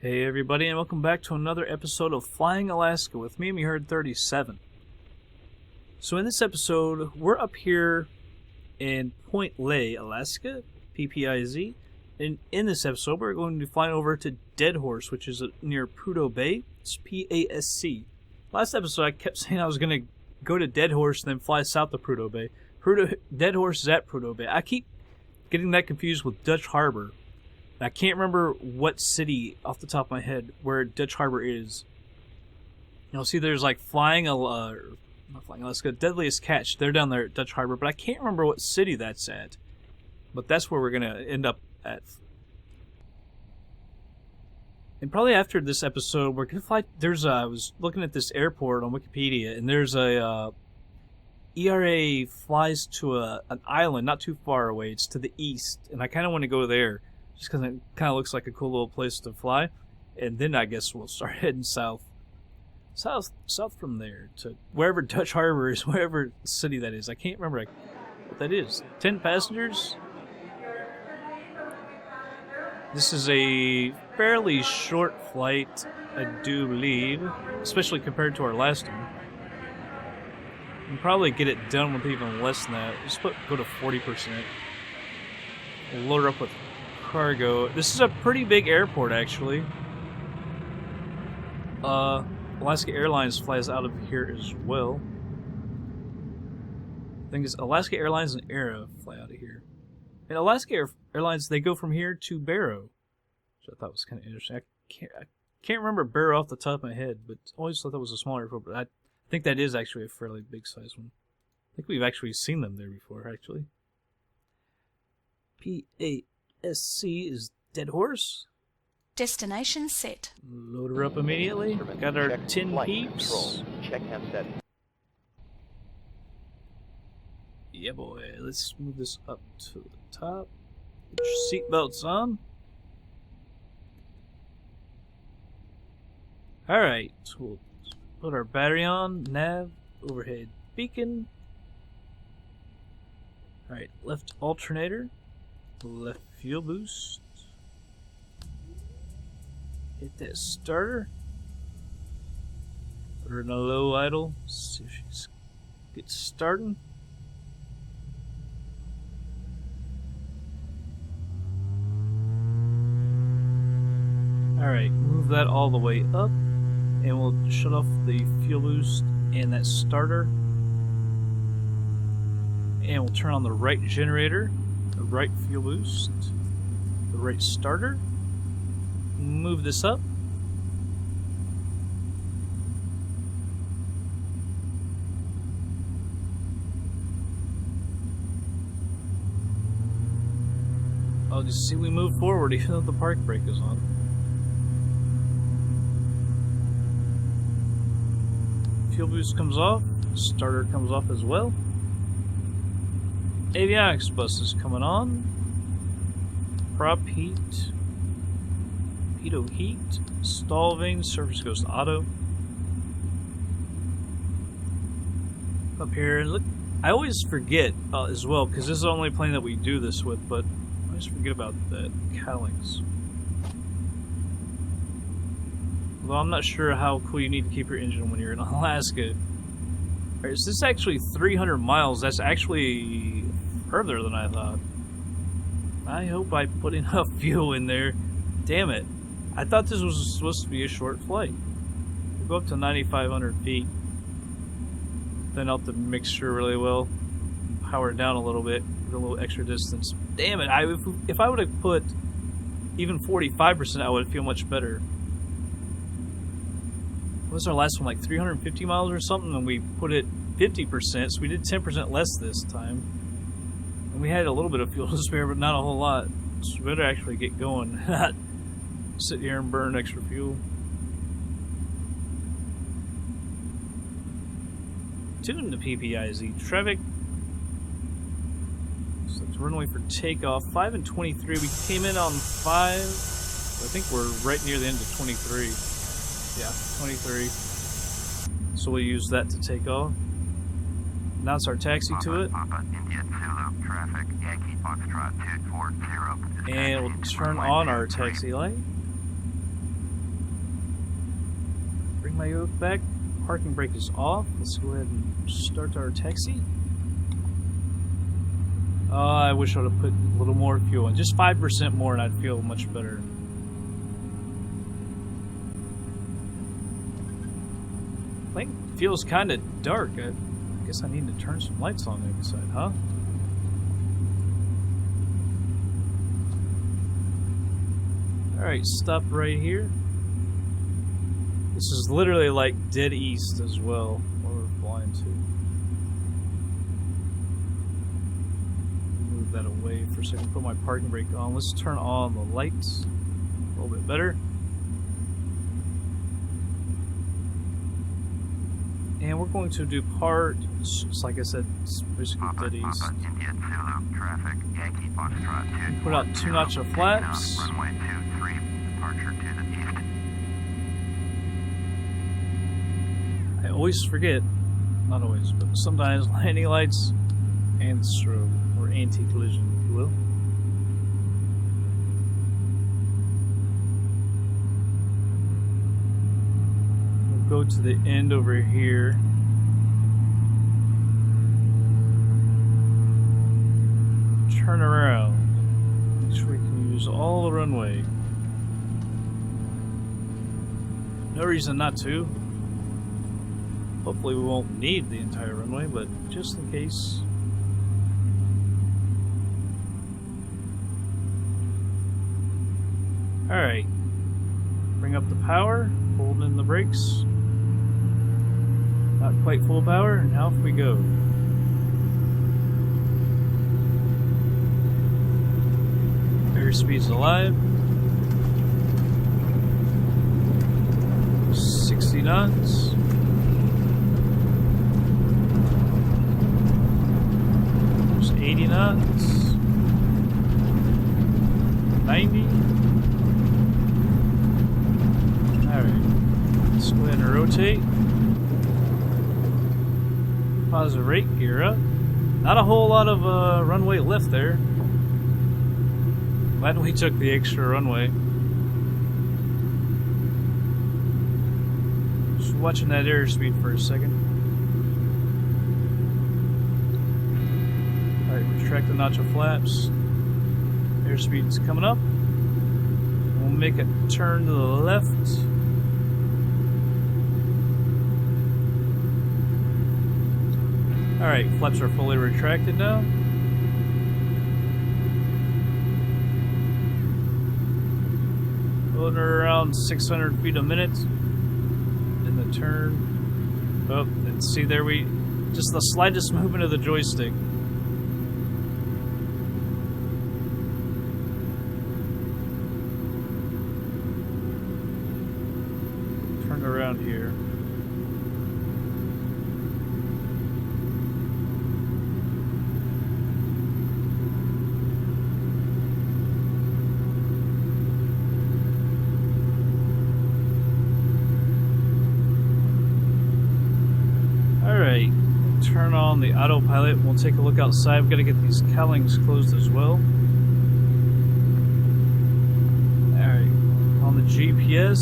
Hey everybody, and welcome back to another episode of Flying Alaska with me, Herd 37. So in this episode, we're up here in Point Lay, Alaska, PPIZ. And in this episode, we're going to be flying over to Deadhorse, which is near Prudhoe Bay. It's PASC. Last episode, I kept saying I was going to go to Deadhorse and then fly south to Prudhoe Bay. Deadhorse is at Prudhoe Bay. I keep getting that confused with Dutch Harbor. I can't remember what city off the top of my head where Dutch Harbor is. You'll see there's like not Flying Alaska, Deadliest Catch. They're down there at Dutch Harbor, but I can't remember what city that's at. But that's where we're going to end up at. And probably after this episode, we're going to fly. I was looking at this airport on Wikipedia, and there's a ERA flies to an island not too far away. It's to the east, and I kind of want to go there. Just because it kind of looks like a cool little place to fly. And then I guess we'll start heading south from there to wherever Dutch Harbor is, wherever city that is. I can't remember what that is. 10 passengers? This is a fairly short flight, I do believe, especially compared to our last one. We can probably get it done with even less than that. Just go to 40%. We'll load her up with cargo. This is a pretty big airport, actually. Alaska Airlines flies out of here as well. The thing is, Alaska Airlines and Era fly out of here. And Alaska Airlines, they go from here to Barrow, which I thought was kind of interesting. I can't remember Barrow off the top of my head, but always thought that was a smaller airport. But I think that is actually a fairly big size one. I think we've actually seen them there before, actually. PASC is Deadhorse. Destination set. Load her up immediately. Got our 10 peeps. Check handset. Yeah, boy. Let's move this up to the top. Get your seatbelts on. Alright, so we'll put our battery on. Nav, overhead beacon. Alright, left alternator. Left fuel boost. Hit that starter. Put her in a low idle. See if she gets starting. Alright, move that all the way up. And we'll shut off the fuel boost and that starter. And we'll turn on the right generator. The right fuel boost, the right starter, move this up, oh, just see we move forward even though the park brake is on. Fuel boost comes off, starter comes off as well. Avionics bus is coming on. Prop heat. Pitot heat. Stall vane. Surface goes to auto. Up here, and look. I always forget as well, because this is the only plane that we do this with, but I always forget about the cowlings. Although I'm not sure how cool you need to keep your engine when you're in Alaska. Alright, so this is actually 300 miles. That's actually further than I thought. I hope I put enough fuel in there. Damn it. I thought this was supposed to be a short flight. We'll go up to 9,500 feet. Then out the mixture really well. Power it down a little bit. Get a little extra distance. Damn it. If I would have put even 45%, I would feel much better. What was our last one? Like 350 miles or something? And we put it 50%, so we did 10% less this time. And we had a little bit of fuel to spare, but not a whole lot. So we better actually get going. Not sit here and burn extra fuel. Tune to PPIZ traffic. So it's runway for takeoff. 5 and 23. We came in on 5. I think we're right near the end of 23. Yeah, 23. So we'll use that to take off. Announce our taxi to it. And we'll turn on our taxi light. Bring my yoke back. Parking brake is off. Let's go ahead and start our taxi. I wish I would have put a little more fuel in. Just 5% more and I'd feel much better. Like, feels kind of dark. I guess I need to turn some lights on the inside, huh? Alright, stop right here. This is literally like dead east as well, where we're flying to. Move that away for a second, put my parking brake on. Let's turn on the lights a little bit better. And we're going to depart, just like I said, it's basically dead east. Put out 2 notch of flaps. Runway 23, departure to the east. I always forget, not always, but sometimes landing lights and strobe, or anti-collision, if you will. Go to the end over here. Turn around. Make sure we can use all the runway. No reason not to. Hopefully we won't need the entire runway, but just in case. Alright. Bring up the power. Hold in the brakes. Not quite full power, and off we go. Airspeed's alive. 60 knots. There's 80 knots. 90. Alright. Let's go ahead and rotate. Positive rate, gear up. Not a whole lot of runway left there. Glad we took the extra runway. Just watching that airspeed for a second. Alright, retract the notch of flaps. Airspeed's coming up. We'll make a turn to the left. Alright, flaps are fully retracted now. Going around 600 feet a minute in the turn. Oh, and see there just the slightest movement of the joystick. Turn around here. Turn on the autopilot. We'll take a look outside. We've got to get these cowlings closed as well. Alright, on the GPS.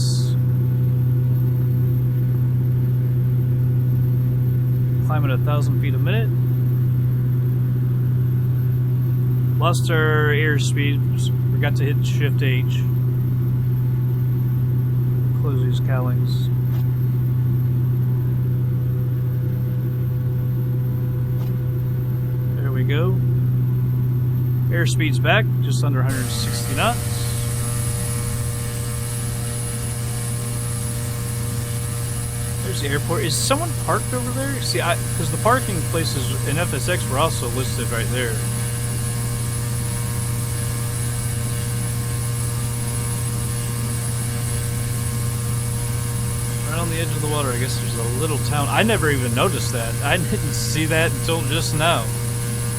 Climbing 1,000 feet a minute. Lost our airspeed. Forgot to hit Shift H. Close these cowlings. Go. Airspeed's back, just under 160 knots. There's the airport. Is someone parked over there? See, because the parking places in FSX were also listed right there. Right on the edge of the water, I guess there's a little town. I never even noticed that. I didn't see that until just now.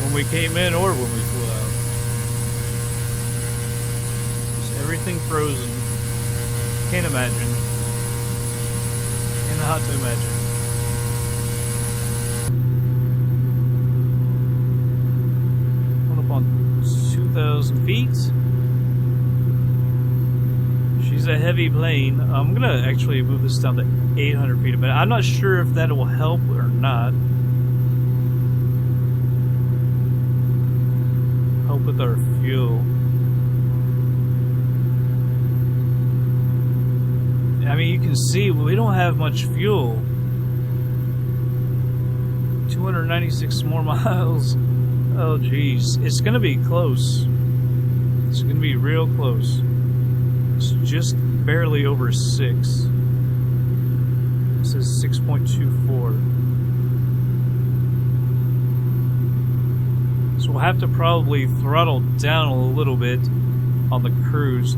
When we came in or when we flew out. Just everything frozen. Can't imagine. Cannot imagine. Going up on 2,000 feet. She's He's a heavy plane. I'm gonna actually move this down to 800 feet a minute. I'm not sure if that will help or not. Help with our fuel. I mean, you can see we don't have much fuel. 296 more miles. Oh, geez. It's gonna be close. It's gonna be real close. It's just barely over 6. It says 6.24. So we'll have to probably throttle down a little bit on the cruise.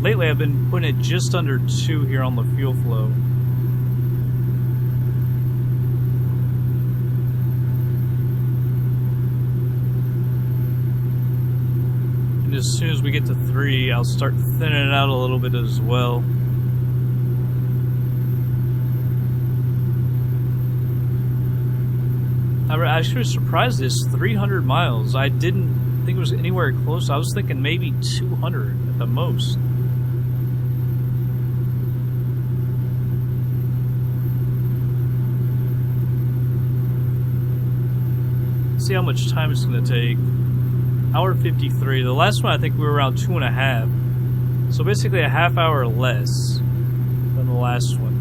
Lately I've been putting it just under 2 here on the fuel flow. And as soon as we get to 3, I'll start thinning it out a little bit as well. I'm actually surprised it's 300 miles. I didn't think it was anywhere close. I was thinking maybe 200 at the most. See how much time it's going to take. Hour 53. The last one I think we were around 2.5. So basically a half hour less than the last one.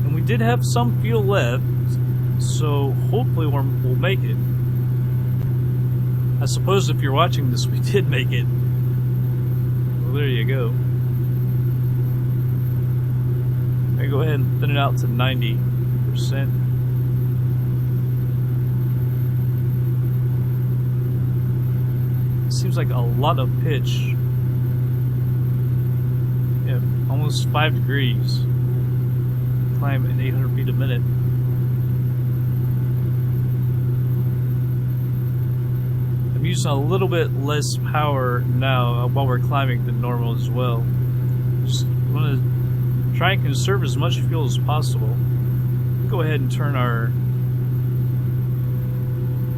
And we did have some fuel left, so hopefully we'll make it. I suppose if you're watching this, we did make it. Well, there you go. I go ahead and thin it out to 90%. Seems like a lot of pitch. Yeah, almost 5 degrees. Climb at 800 feet a minute. I'm using a little bit less power now while we're climbing than normal as well. Just want to try and conserve as much fuel as possible. Go ahead and turn our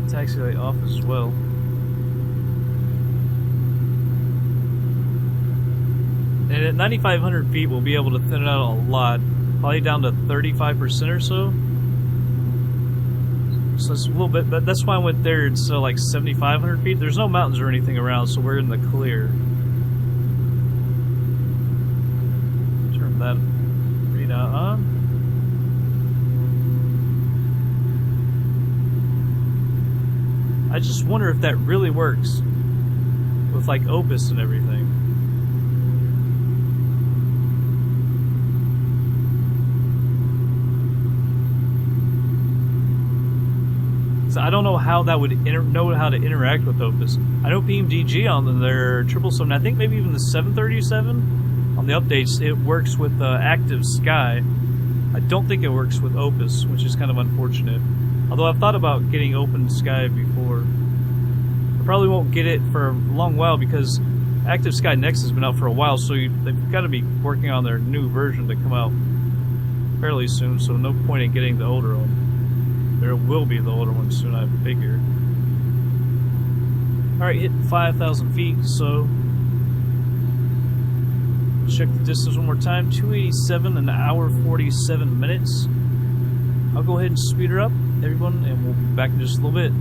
taxi light off as well. And at 9,500 feet, we'll be able to thin it out a lot. Probably down to 35% or so. So it's a little bit, but that's why I went there instead of like 7,500 feet. There's no mountains or anything around, so we're in the clear. Turn that readout on. I just wonder if that really works with like Opus and everything. So I don't know how that would know how to interact with Opus. I know PMDG on their 777, I think maybe even the 737 on the updates, it works with Active Sky. I don't think it works with Opus, which is kind of unfortunate. Although I've thought about getting Open Sky before. I probably won't get it for a long while because Active Sky Next has been out for a while, so they've got to be working on their new version to come out fairly soon, so no point in getting the older one. There will be the older one soon, I figure. Alright, hit 5,000 feet, so check the distance one more time. 287 an hour, 47 minutes. I'll go ahead and speed her up, everyone, and we'll be back in just a little bit.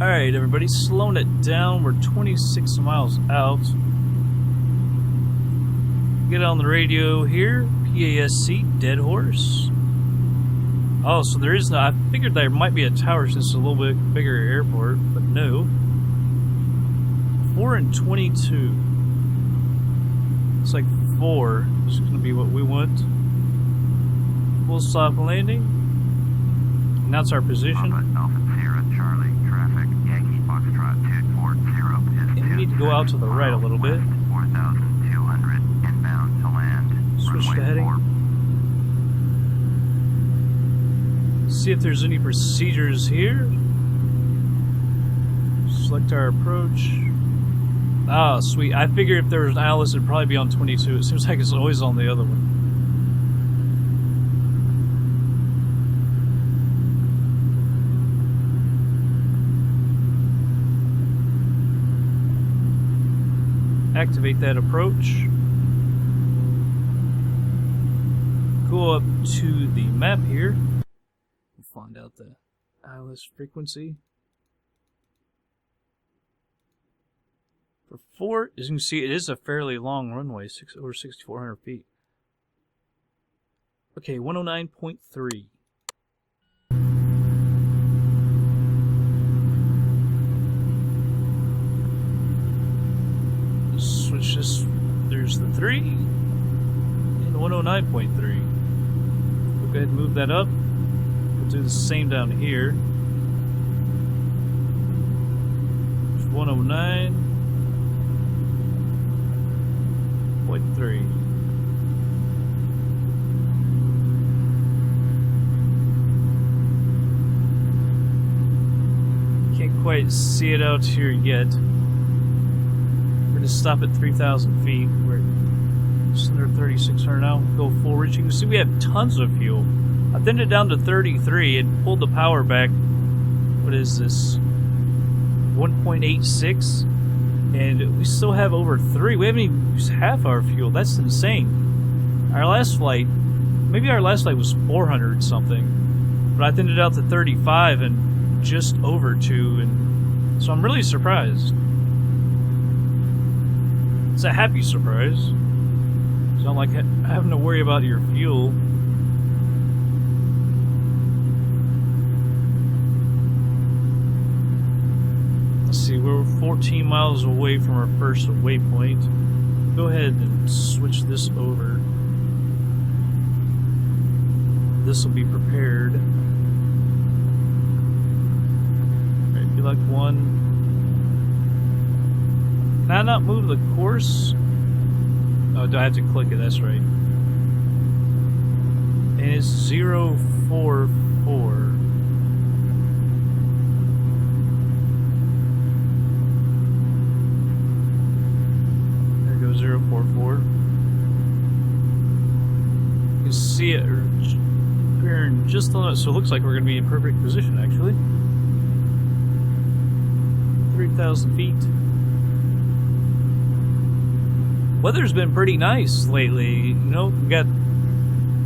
Alright, everybody, slowing it down. We're 26 miles out. Get on the radio here. PASC, Deadhorse. Oh, so there is no... I figured there might be a tower since it's a little bit bigger airport, but no. 4 and 22. It's like 4 is going to be what we want. Full stop landing. And that's our position. Alpha Sierra Charlie, traffic, Yankee Foxtrot 240. And we need to go out to the right a little bit. 4,200 inbound to land. Switch the heading. See if there's any procedures here. Select our approach. Ah, sweet. I figured if there was an Alice, it'd probably be on 22. It seems like it's always on the other one. Activate that approach. Go up to the map here. Find out the ILS frequency. For 4, as you can see, it is a fairly long runway, over 6,400 feet. Okay, 109.3. Switch this. There's the 3 and 109.3. We'll go ahead and move that up. Do the same down here. 109.3. Can't quite see it out here yet. We're going to stop at 3,000 feet. We're just under 3,600 now. Go forward. You can see we have tons of fuel. I thinned it down to 33 and pulled the power back. What is this? 1.86, and we still have over 3. We haven't even used half our fuel. That's insane. Our last flight, maybe our last flight was 400 something, but I thinned it out to 35 and just over 2, and so I'm really surprised. It's a happy surprise. It's not like having to worry about your fuel. Let's see, we're 14 miles away from our first waypoint. Go ahead and switch this over. This will be prepared. Alright, be like 1. Can I not move the course? Oh, do I have to click it? That's right. And it's 044. There goes 044. You can see it appearing just on it, so it looks like we're going to be in perfect position actually. 3,000 feet. Weather's been pretty nice lately. You know, we got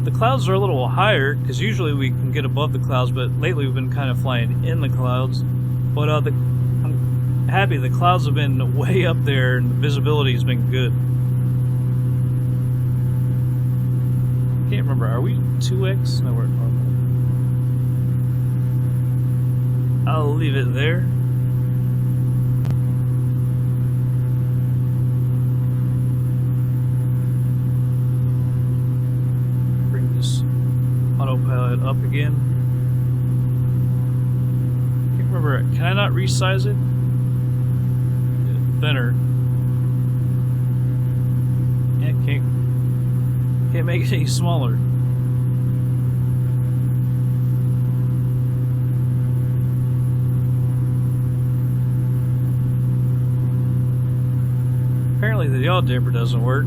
the clouds are a little higher because usually we can get above the clouds, but lately we've been kind of flying in the clouds. But I'm happy the clouds have been way up there and the visibility has been good. Can't remember. Are we 2x? No, we're normal. I'll leave it there. Autopilot up again. Can't remember. Can I not resize it? Thinner. Yeah, can't make it any smaller. Apparently the yaw damper doesn't work.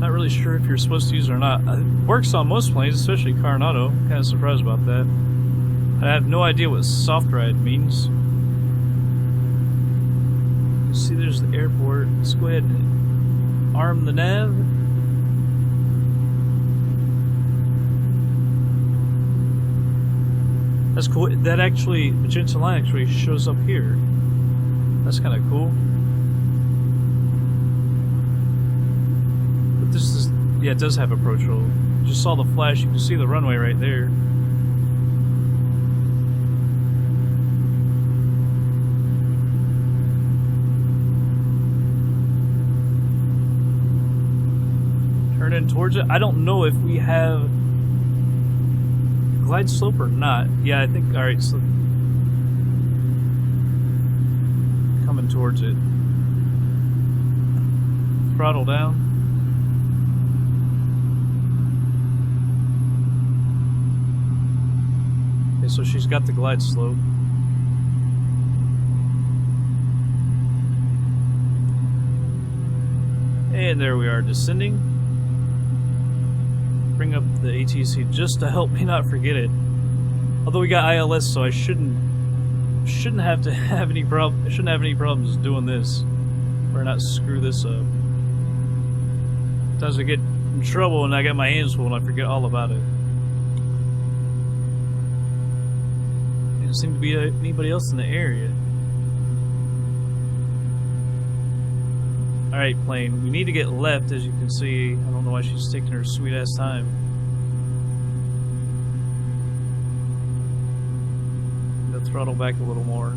Not really sure if you're supposed to use it or not. It works on most planes, especially Carenado. Kind of surprised about that. I have no idea what soft ride means. You see, there's the airport. Let's go ahead and arm the nav. That's cool. That actually, magenta line actually shows up here. That's kind of cool. But this is, yeah, it does have approach roll. Just saw the flash. You can see the runway right there. Turn in towards it. I don't know if we have glide slope or not. Yeah, I think. All right, so coming towards it. Throttle down. Okay, so she's got the glide slope. And there we are, descending. Bring up the ATC just to help me not forget it. Although we got ILS, so I shouldn't have to have any problem. I shouldn't have any problems doing this, or not screw this up. Sometimes I get in trouble and I got my hands full and I forget all about it. Didn't seem to be anybody else in the area. Alright, plane. We need to get left, as you can see. I don't know why she's taking her sweet ass time. The throttle back a little more.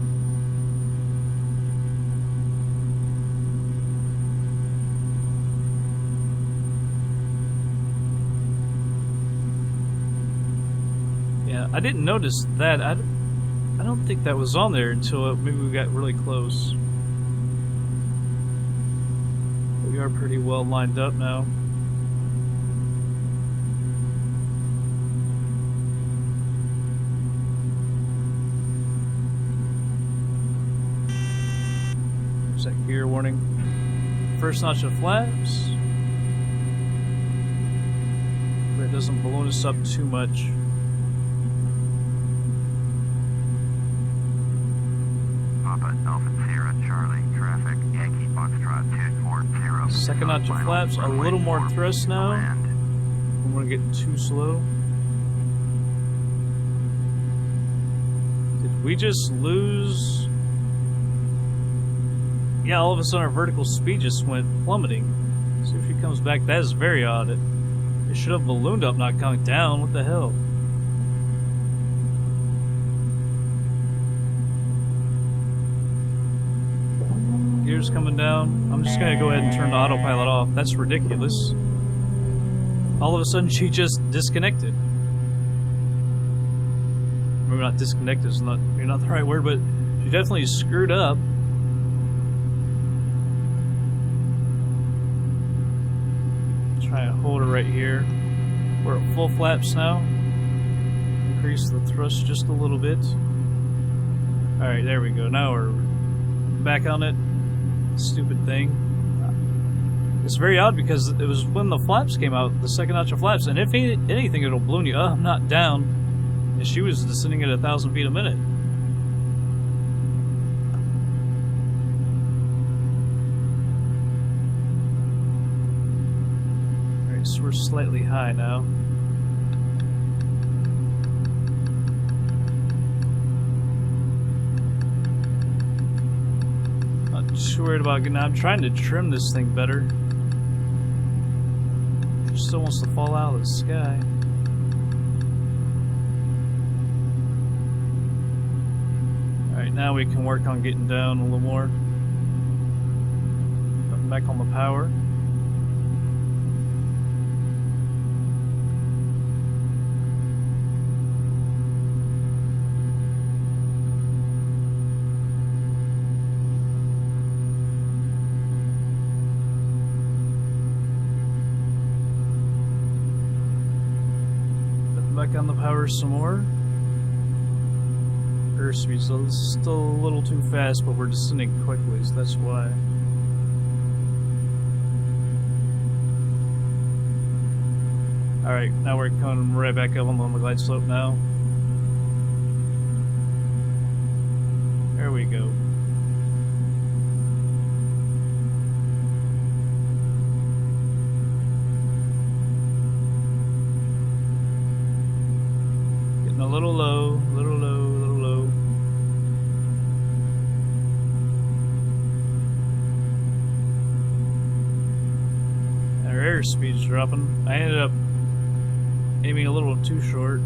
Yeah, I didn't notice that. I don't think that was on there until maybe we got really close. We are pretty well lined up now. There's that gear warning. First notch of flaps. But it doesn't balloon us up too much. Papa Alpha Sierra Charlie, traffic, Yankee Foxtrot 240. Second notch of flaps, a little more thrust now. Don't want to get too slow. Did we just lose? Yeah, all of a sudden our vertical speed just went plummeting. See if she comes back. That is very odd. It should have ballooned up, not coming down. What the hell? Gears coming down. I'm just gonna go ahead and turn the autopilot off. That's ridiculous. All of a sudden she just disconnected. Maybe not disconnected is not the right word, but she definitely screwed up. Try and hold her right here. We're at full flaps now. Increase the thrust just a little bit. Alright, there we go. Now we're back on it. Stupid thing. It's very odd because it was when the flaps came out, the second notch of flaps, and if anything, it'll balloon you up, not down. And she was descending at 1,000 feet a minute. Alright, so we're slightly high now. Too worried about getting out. I'm trying to trim this thing better. It still wants to fall out of the sky. Alright, now we can work on getting down a little more. Putting back on the power. Back on the power some more. Airspeed's still a little too fast, but we're descending quickly, so that's why. Alright, now we're coming right back up on the glide slope now. There we go. Getting a little low, a little low. airspeed's dropping. I ended up aiming a little too short.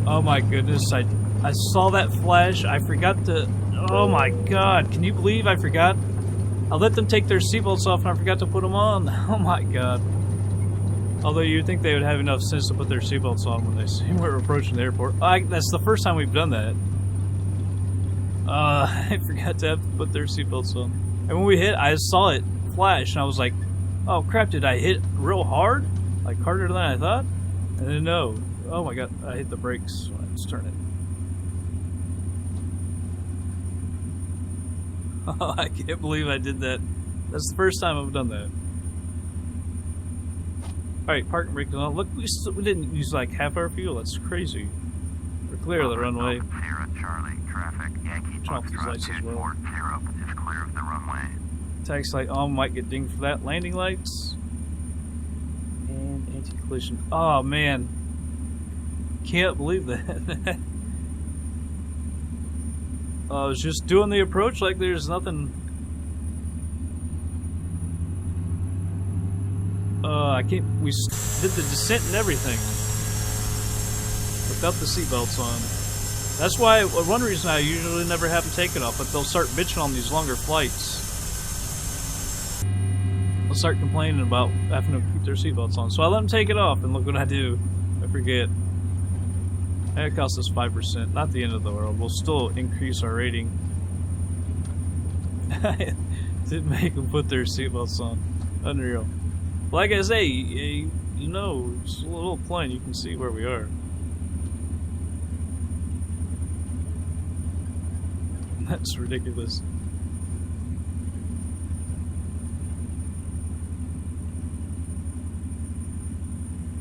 Oh my goodness, I saw that flash. I forgot to... Oh my god, can you believe I forgot? I let them take their seatbelts off and I forgot to put them on. Oh my god. Although you'd think they would have enough sense to put their seatbelts on when they see we're approaching the airport. That's the first time we've done that. I forgot to have to put their seatbelts on. And when we hit, I saw it flash and I was like, oh crap, did I hit real hard? Like harder than I thought? And then no. Oh my god, I hit the brakes when I was turning. Oh, I can't believe I did that. That's the first time I've done that. Alright, parking brake is on. Look, we didn't use like half our fuel. That's crazy. We're clear of the runway. Sierra Charlie, traffic, Yankee Turn off these Foxtrot lights as well. 240 is clear of the runway. Taxi light on, might get dinged for that. Landing lights. And anti-collision. Oh man. Can't believe that. I was just doing the approach like there's nothing. I can't. We did the descent and everything without the seatbelts on. That's why one reason I usually never have them take it off, but they'll start bitching on these longer flights. They'll start complaining about having to keep their seatbelts on. So I let them take it off, and look what I do. I forget. That cost us 5%. Not the end of the world. We'll still increase our rating. Didn't make them put their seatbelts on. Unreal. Like I say, you know, it's a little plane. You can see where we are. That's ridiculous.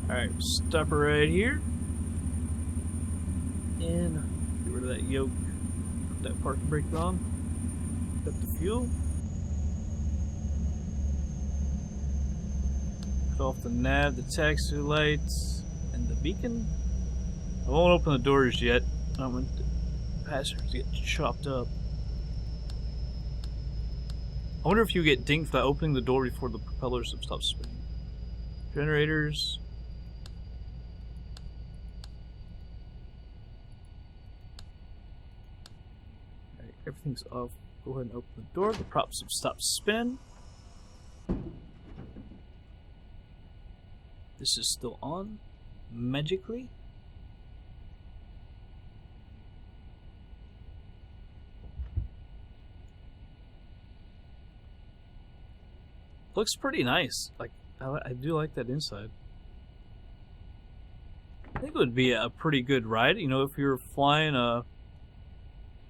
Alright, stop right here. And get rid of that yoke. Put that parking brake on. Cut the fuel. Cut off the nav, the taxi lights, and the beacon. I won't open the doors yet. I don't want the passengers to get chopped up. I wonder if you get dinged for opening the door before the propellers stop spinning. Generators. Alright, everything's off. Go ahead and open the door. The props have stopped spinning. This is still on. Magically. Looks pretty nice. Like I do like that inside. I think it would be a pretty good ride. You know, if you were flying on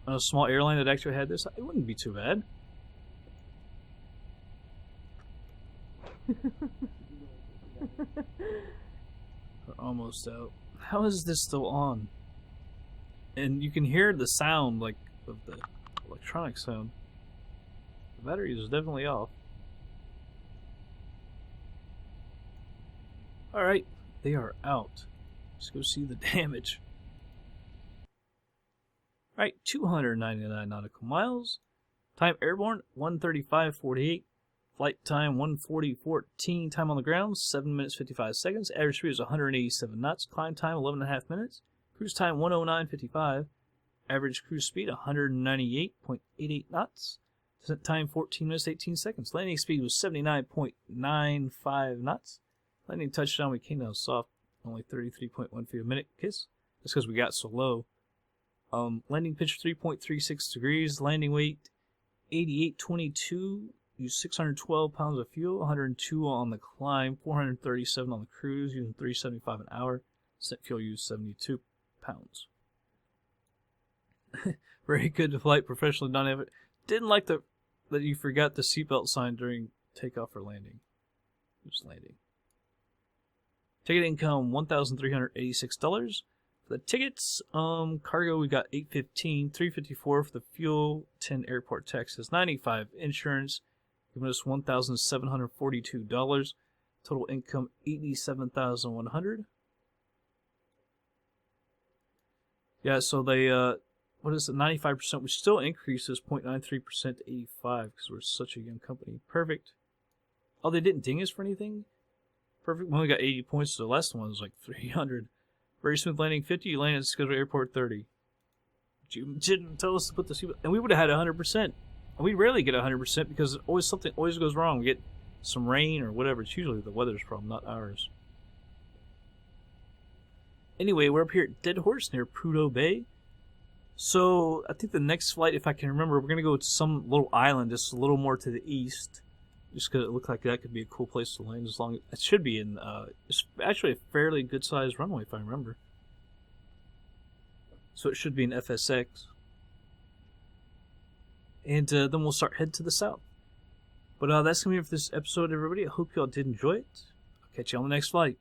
a small airline that actually had this, it wouldn't be too bad. We're almost out. How is this still on? And you can hear the sound, like, of the electronic sound. The battery is definitely off. Alright, they are out. Let's go see the damage. Alright, 299 nautical miles. Time airborne, 1:35:48. Flight time, 1:40:14. Time on the ground, 7 minutes 55 seconds. Average speed is 187 knots. Climb time, 11.5 minutes. Cruise time, 109:55. Average cruise speed, 198.88 knots. Descent time, 14 minutes 18 seconds. Landing speed was 79.95 knots. Landing touchdown, we came down soft, only 33.1 feet a minute. Kiss. That's because we got so low. Landing pitch 3.36 degrees. Landing weight 88.22. Used 612 pounds of fuel. 102 on the climb. 437 on the cruise. Using 375 an hour. Set fuel used 72 pounds. Very good flight, professionally done. Didn't like that you forgot the seatbelt sign during takeoff or landing. Just landing. Ticket income $1,386. For the tickets, cargo we got $815, $354 for the fuel, 10 airport taxes, $95 insurance, giving us $1,742. Total income $87,100. Yeah, so they what is it, 95%, which still increases 0.93% to 85 because we're such a young company. Perfect. Oh, they didn't ding us for anything? Perfect. We only got 80 points, so the last one was like 300. Very smooth landing 50, you landed at scheduled airport 30. But you didn't tell us to put the seatbelt, and we would have had 100%. And we rarely get 100% because something always goes wrong. We get some rain or whatever. It's usually the weather's problem, not ours. Anyway, we're up here at Deadhorse near Prudhoe Bay. So I think the next flight, if I can remember, we're going to go to some little island just a little more to the east. Just because it looked like that could be a cool place to land. As long as it should be in, it's actually a fairly good sized runway if I remember. So it should be in FSX. And then we'll start heading to the south. But that's going to be it for this episode, everybody. I hope you all did enjoy it. I'll catch you on the next flight.